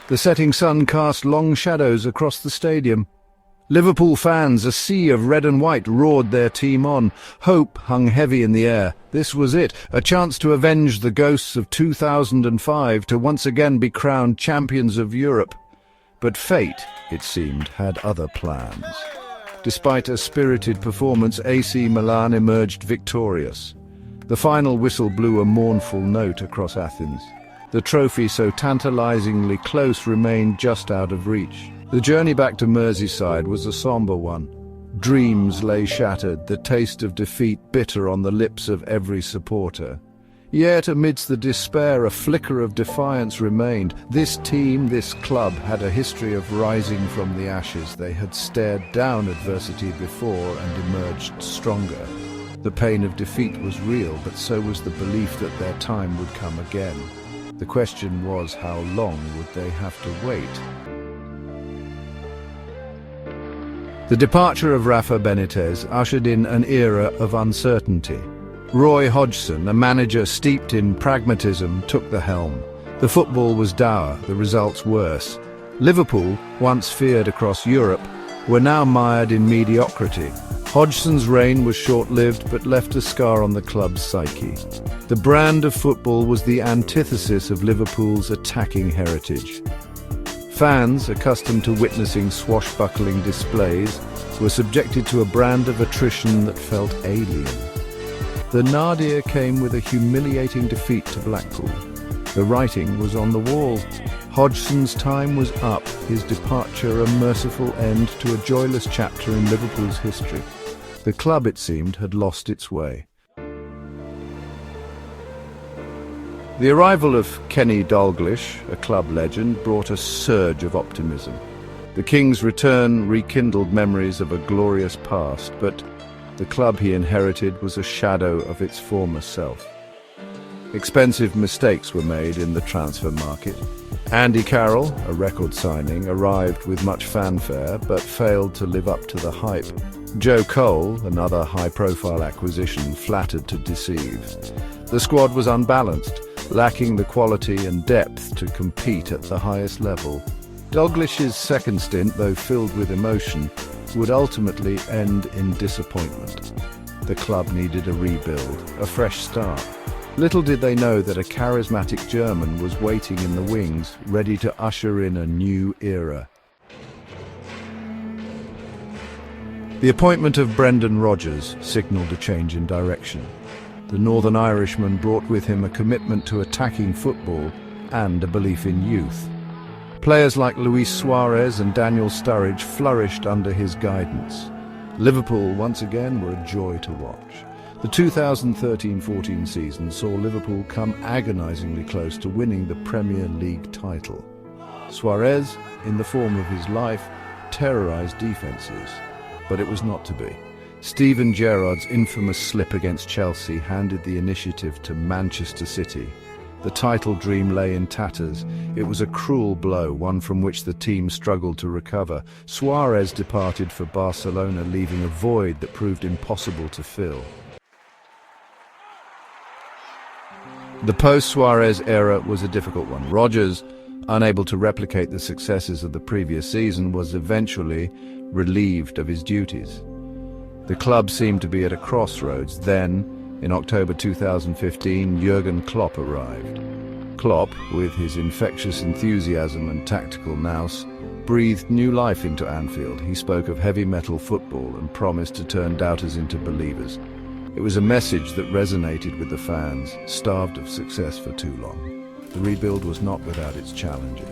The setting sun cast long shadows across the stadium. Liverpool fans, a sea of red and white, roared their team on. Hope hung heavy in the air. This was it, a chance to avenge the ghosts of 2005, to once again be crowned champions of Europe. But fate, it seemed, had other plans. Despite a spirited performance, AC Milan emerged victorious. The final whistle blew a mournful note across Athens. The trophy, so tantalizingly close, remained just out of reach. The journey back to Merseyside was a somber one. Dreams lay shattered, the taste of defeat bitter on the lips of every supporter. Yet amidst the despair, a flicker of defiance remained. This team, this club, had a history of rising from the ashes. They had stared down adversity before and emerged stronger. The pain of defeat was real, but so was the belief that their time would come again. The question was, how long would they have to wait? The departure of Rafa Benitez ushered in an era of uncertainty. Roy Hodgson, a manager steeped in pragmatism, took the helm. The football was dour, the results worse. Liverpool, once feared across Europe, were now mired in mediocrity. Hodgson's reign was short-lived but left a scar on the club's psyche. The brand of football was the antithesis of Liverpool's attacking heritage. Fans, accustomed to witnessing swashbuckling displays, were subjected to a brand of attrition that felt alien. The nadir came with a humiliating defeat to Blackpool. The writing was on the wall. Hodgson's time was up, his departure a merciful end to a joyless chapter in Liverpool's history. The club, it seemed, had lost its way. The arrival of Kenny Dalglish, a club legend, brought a surge of optimism. The King's return rekindled memories of a glorious past, but the club he inherited was a shadow of its former self. Expensive mistakes were made in the transfer market. Andy Carroll, a record signing, arrived with much fanfare but failed to live up to the hype. Joe Cole, another high-profile acquisition, flattered to deceive. The squad was unbalanced, lacking the quality and depth to compete at the highest level. Dalglish's second stint, though filled with emotion, would ultimately end in disappointment. The club needed a rebuild, a fresh start. Little did they know that a charismatic German was waiting in the wings, ready to usher in a new era. The appointment of Brendan Rodgers signalled a change in direction. The Northern Irishman brought with him a commitment to attacking football and a belief in youth. Players like Luis Suarez and Daniel Sturridge flourished under his guidance. Liverpool, once again, were a joy to watch. The 2013-14 season saw Liverpool come agonizingly close to winning the Premier League title. Suarez, in the form of his life, terrorized defenses, but it was not to be. Steven Gerrard's infamous slip against Chelsea handed the initiative to Manchester City. The title dream lay in tatters. It was a cruel blow, one from which the team struggled to recover. Suarez departed for Barcelona, leaving a void that proved impossible to fill. The post-Suarez era was a difficult one. Rodgers, unable to replicate the successes of the previous season, was eventually relieved of his duties. The club seemed to be at a crossroads. Then, in October 2015, Jürgen Klopp arrived. Klopp, with his infectious enthusiasm and tactical nous, breathed new life into Anfield. He spoke of heavy metal football and promised to turn doubters into believers. It was a message that resonated with the fans, starved of success for too long. The rebuild was not without its challenges.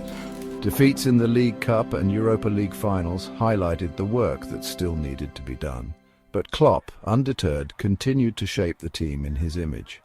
Defeats in the League Cup and Europa League finals highlighted the work that still needed to be done. But Klopp, undeterred, continued to shape the team in his image.